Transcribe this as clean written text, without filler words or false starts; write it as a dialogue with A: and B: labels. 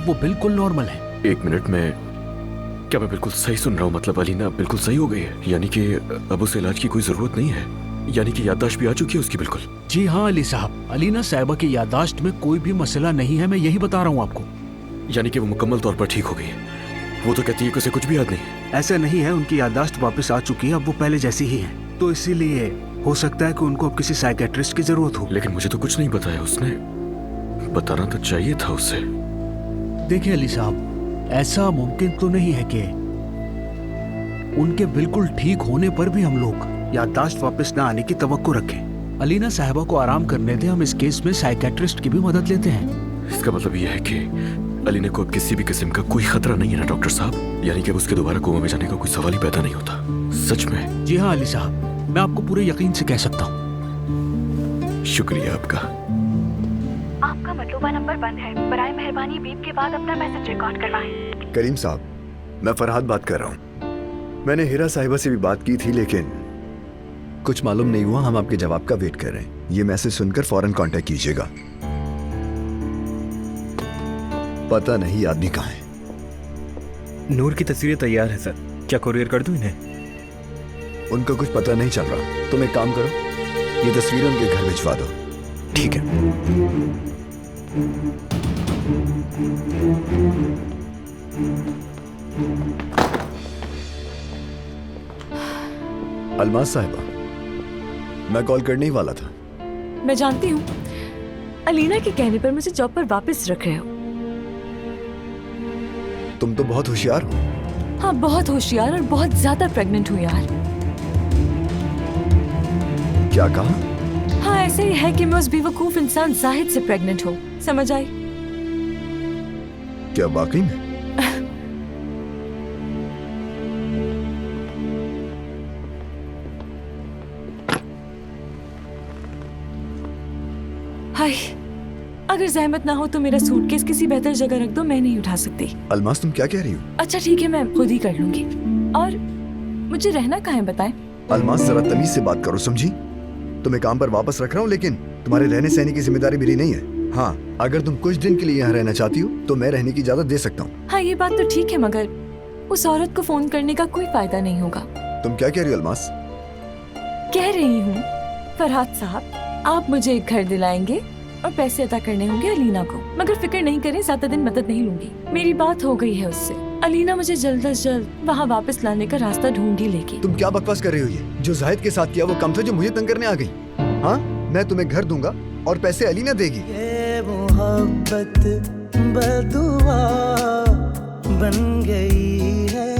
A: वो बिल्कुल नॉर्मल है।
B: एक मिनट में, क्या मैं बिल्कुल सही सुन रहा हूँ? मतलब अलीना बिल्कुल सही हो गई है, यानी कि अब उसे इलाज की कोई जरूरत नहीं है, यानी कि याददाश्त भी आ चुकी है उसकी बिल्कुल?
A: जी हाँ अली साहब, अलीना साहिबा की याददाश्त में कोई भी मसला नहीं है, मैं यही बता रहा हूँ आपको।
B: यानी कि वो मुकम्मल तौर पर ठीक हो गई है? वो तो कहती है कि उसे कुछ भी याद नहीं है।
A: ऐसा नहीं है, उनकी याददाश्त वापस आ चुकी है, अब वो पहले जैसी ही है। तो इसीलिए हो सकता है कि उनको अब किसी साइकेट्रिस्ट की जरूरत हो।
B: लेकिन मुझे तो कुछ नहीं बताया उसने, बताना तो चाहिए था उसे।
A: देखिए अली साहब, ऐसा मुमकिन तो नहीं है कि उनके बिल्कुल ठीक होने पर भी हम लोग याददाश्त वापस न आने की तवक्को रखें। अलीना साहिबा को आराम करने दें, हम इस केस में साइकेट्रिस्ट की भी मदद लेते हैं।
B: इसका मतलब यह है कि अलीना को अब किसी भी किस्म का कोई खतरा नहीं है ना डॉक्टर साहब? यानी कि अब उसके दोबारा कोमा में जाने का कोई सवाल ही पैदा नहीं होता? सच में?
A: जी हाँ अली साहब, मैं आपको पूरे यकीन से कह सकता हूँ।
B: शुक्रिया आपका।
C: आपका मतलूबा नंबर बंद है, बराए मेहरबानी बीप के बाद अपना मैसेज रिकॉर्ड करवाएं।
D: करीम साहब, मैं फरहाद बात कर रहा हूँ। मैंने हिरा साहिबा से भी बात की थी, लेकिन कुछ मालूम नहीं हुआ। हम आपके जवाब का वेट कर रहे हैं। ये मैसेज सुनकर फौरन कांटेक्ट कीजिएगा। पता नहीं आदमी कहाँ है।
E: नूर की तस्वीरें तैयार है सर, क्या कुरियर कर दूं इन्हें?
D: उनका कुछ पता नहीं चल रहा। तुम एक काम करो, ये तस्वीरें उनके घर भिजवा दो।
E: ठीक है।
D: अलमास साहिबा, मैं कॉल करने ही वाला था।
F: मैं जानती हूँ, अलीना के कहने पर मुझे जॉब पर वापस रख रहे हो।
D: तुम तो बहुत होशियार हो।
F: हाँ, बहुत होशियार और बहुत ज्यादा प्रेग्नेंट हूँ यार।
D: क्या कहा?
F: हाँ, ऐसा ही है कि मैं उस बेवकूफ इंसान जाहिद से प्रेग्नेंट हूँ। समझ आई?
D: क्या वाकई में?
F: हाय, अगर जहमत ना हो तो मेरा सूटकेस किसी बेहतर जगह रख दो, मैं नहीं उठा सकती।
D: अलमास, तुम क्या कह रही हो?
F: अच्छा ठीक है, मैं खुद ही कर लूंगी। और मुझे रहना कहाँ है बताएं?
D: अलमास, जरा तमीज से बात करो, समझी? तुम्हें काम पर वापस रख रहा हूँ, लेकिन तुम्हारे रहने सहने की जिम्मेदारी मेरी नहीं है। हाँ, अगर तुम कुछ दिन के लिए यहाँ रहना चाहती हो तो मैं रहने की इजाजत दे सकता हूँ।
F: हाँ, ये बात तो ठीक है, मगर उस औरत को फोन करने का कोई फायदा नहीं होगा।
D: तुम क्या कह रही हो अलमास?
F: कह रही हूँ फरहाद साहब, आप मुझे एक घर दिलाएंगे और पैसे अदा करने होंगे अलीना को। मगर फिक्र नहीं करें, 7 दिन मदद नहीं लूंगी। मेरी बात हो गई है उससे। अलीना मुझे जल्द से जल्द वहाँ वापस लाने का रास्ता ढूंढ ही लेगी।
D: तुम क्या बकवास कर रही हो? ये जो जाहिद के साथ किया वो कम था जो मुझे तंग करने आ गई? हाँ, मैं तुम्हें घर दूंगा और पैसे अलीना देगी।
G: ये मोहब्बत बदुआ बन गई है।